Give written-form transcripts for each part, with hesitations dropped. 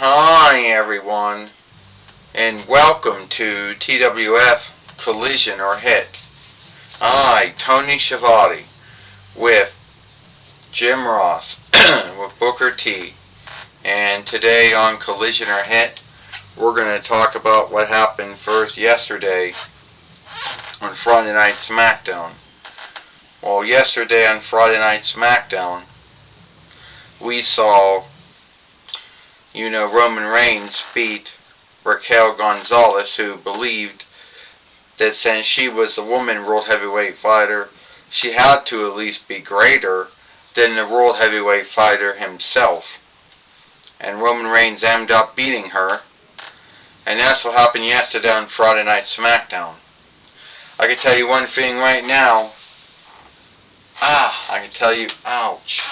Hi everyone, and welcome to TWF Collision or Hit. I, Tony Schiavone, with Jim Ross, with Booker T. And today on Collision or Hit, we're going to talk about what happened first yesterday on Friday Night SmackDown. Well, yesterday on Friday Night SmackDown, we saw Roman Reigns beat Raquel Gonzalez, who believed that since she was the woman World Heavyweight Fighter, she had to at least be greater than the World Heavyweight Fighter himself. And Roman Reigns ended up beating her, and that's what happened yesterday on Friday Night SmackDown. I can tell you one thing right now. Ouch.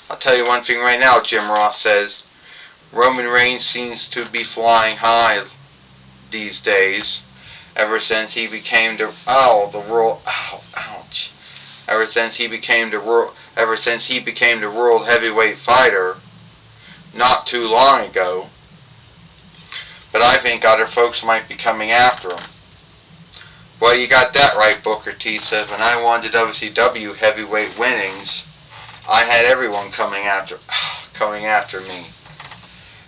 I'll tell you one thing right now, Jim Ross says. Roman Reigns seems to be flying high these days, ever since he became the World Heavyweight Fighter not too long ago. But I think other folks might be coming after him. Well, you got that right, Booker T says. When I won the WCW heavyweight winnings, I had everyone coming after me.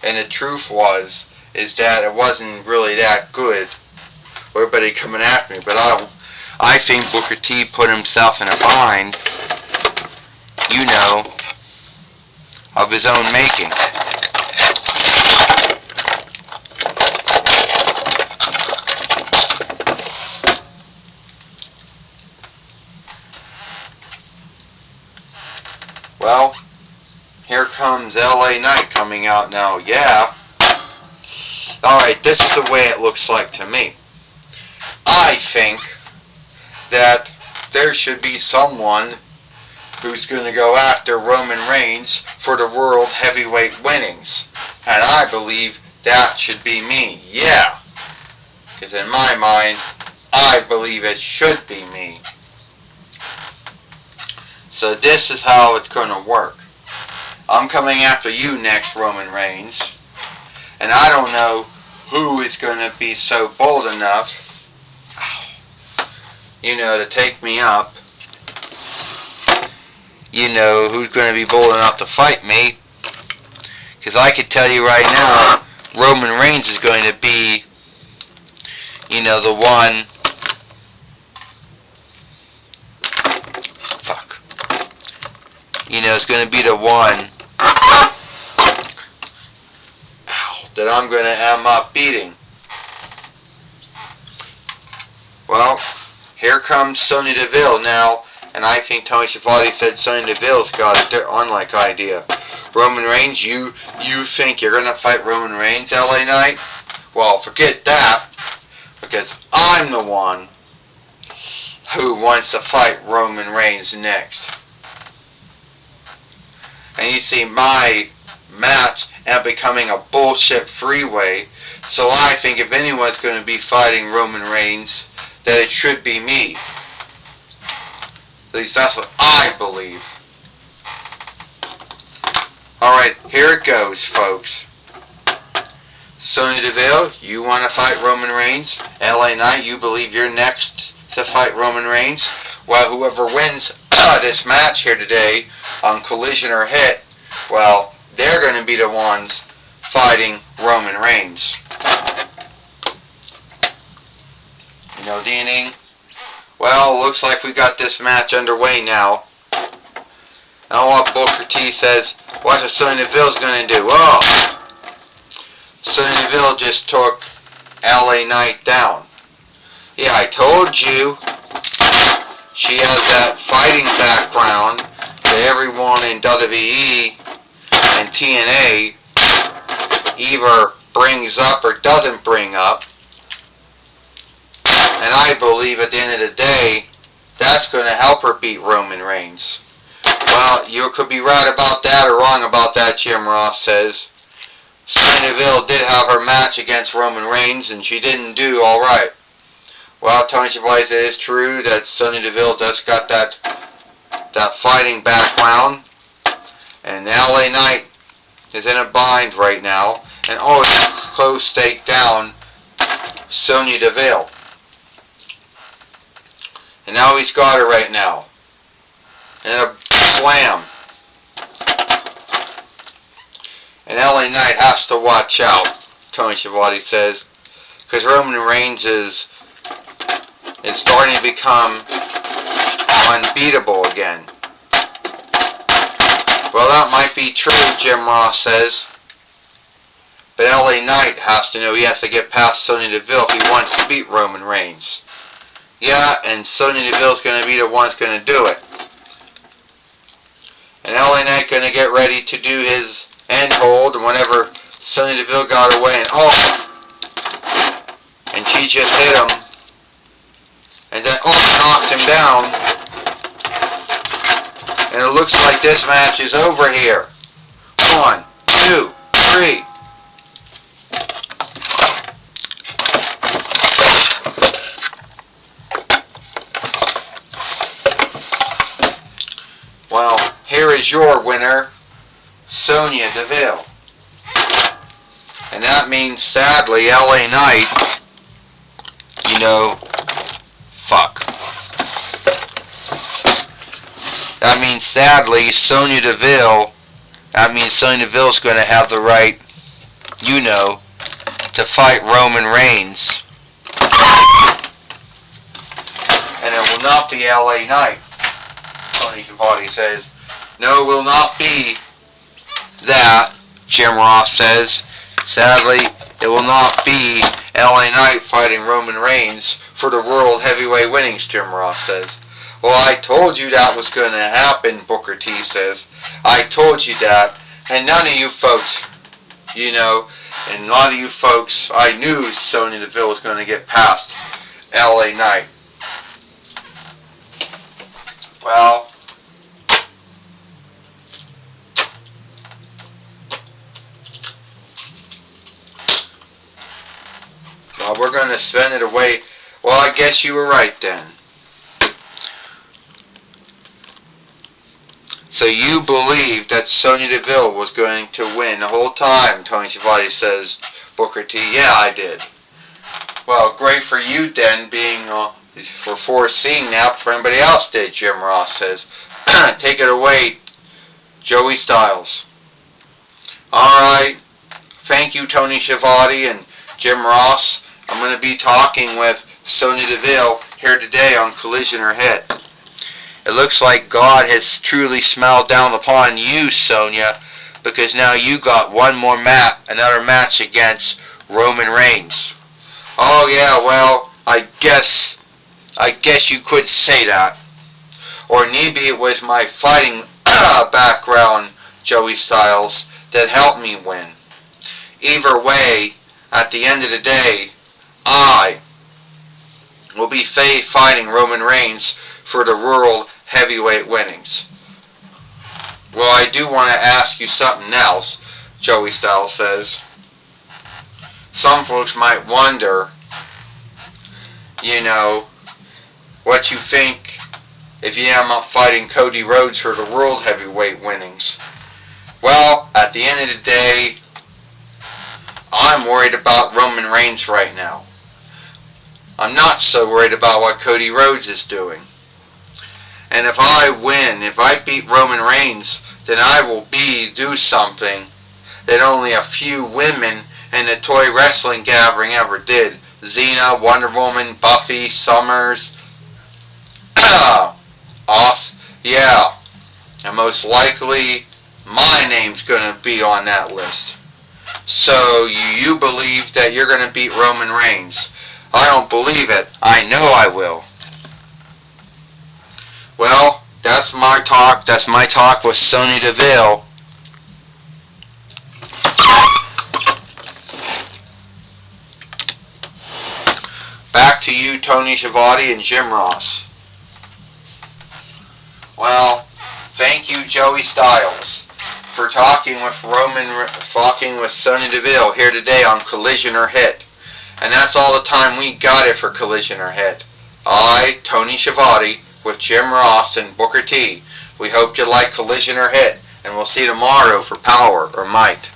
And the truth is that it wasn't really that good. Everybody coming after me, but I think Booker T put himself in a bind, of his own making. Well, here comes LA Knight coming out now. Yeah. Alright, this is the way it looks like to me. I think that there should be someone who's going to go after Roman Reigns for the World Heavyweight winnings. And I believe that should be me. Yeah. Because in my mind, I believe it should be me. So this is how it's going to work. I'm coming after you next, Roman Reigns. And I don't know who is going to be so bold enough, to take me up. Who's going to be bold enough to fight me. Because I could tell you right now, Roman Reigns is going to be, the one. Is going to be the one that I'm going to end up beating. Well, here comes Sonya Deville now, and I think Tony Schiavone said Sonya Deville's got a unlike idea. Roman Reigns, you think you're going to fight Roman Reigns, LA Knight? Well, forget that, because I'm the one who wants to fight Roman Reigns next. And you see, my match and becoming a bullshit freeway. So I think if anyone's going to be fighting Roman Reigns, that it should be me. At least that's what I believe. Alright, here it goes, folks. Sonya Deville, you want to fight Roman Reigns? LA Knight, you believe you're next to fight Roman Reigns? Well, whoever wins this match here today on Collision or Hit, well, they're going to be the ones fighting Roman Reigns. Ding. Well, looks like we got this match underway now. Now what Booker T says, what's Sonya Deville's going to do? Oh, Sonya Deville just took LA Knight down. Yeah, I told you. She has that fighting background that everyone in WWE and TNA either brings up or doesn't bring up. And I believe at the end of the day, that's going to help her beat Roman Reigns. Well, you could be right about that or wrong about that, Jim Ross says. Sonya Deville did have her match against Roman Reigns, and she didn't do alright. Well, Tony Schiavone said it's true that Sonya Deville does got that fighting background. And LA Knight is in a bind right now, and always close stake down Sonya Deville. And now he's got her right now. And a slam. And LA Knight has to watch out, Tony Schiavone says, because Roman Reigns is starting to become unbeatable again. Well, that might be true, Jim Ross says. But LA Knight has to know he has to get past Sonya Deville if he wants to beat Roman Reigns. Yeah, and Sonya Deville's going to be the one that's going to do it. And LA Knight going to get ready to do his end hold, and whenever Sonya Deville got away, and she just hit him, and then knocked him down, and it looks like this match is over here. 1, 2, 3. Well, here is your winner, Sonya Deville. And that means, sadly, LA Knight, fuck. That means, sadly, Sonya Deville's going to have the right, to fight Roman Reigns. And it will not be LA Knight, Tony Schiavone says. No, it will not be that, Jim Ross says. Sadly, it will not be LA Knight fighting Roman Reigns for the World Heavyweight winnings, Jim Ross says. Well, I told you that was going to happen, Booker T says. I told you that. And none of you folks, and a lot of you folks, I knew Sonya Deville was going to get past LA Knight. Well, we're going to send it away. Well, I guess you were right then. So you believed that Sonya Deville was going to win the whole time, Tony Schiavone says. Booker T, yeah, I did. Well, great for you then, being for foreseeing that. For anybody else did, Jim Ross says. Take it away, Joey Styles. Alright, thank you, Tony Schiavone and Jim Ross. I'm going to be talking with Sonya Deville here today on Collision or Hit. It looks like God has truly smiled down upon you, Sonya, because now you got another match against Roman Reigns. Oh yeah, well, I guess you could say that. Or maybe it was my fighting background, Joey Styles, that helped me win. Either way, at the end of the day, I will be fighting Roman Reigns for the World Heavyweight winnings. Well, I do want to ask you something else, Joey Styles says. Some folks might wonder, what you think if you am up fighting Cody Rhodes for the World Heavyweight winnings. Well, at the end of the day, I'm worried about Roman Reigns right now. I'm not so worried about what Cody Rhodes is doing. And if I win, if I beat Roman Reigns, then I will do something that only a few women in the toy wrestling gathering ever did. Xena, Wonder Woman, Buffy, Summers. Yeah. And most likely, my name's going to be on that list. So, you believe that you're going to beat Roman Reigns. I don't believe it. I know I will. Well, that's my talk. That's my talk with Sonya Deville. Back to you, Tony Schiavone and Jim Ross. Well, thank you, Joey Styles, for talking with Sonya Deville here today on Collision or Hit. And that's all the time we got it for Collision or Hit. I, Tony Schiavone, with Jim Ross and Booker T. We hope you like Collision or Hit. and we'll see tomorrow for power or might.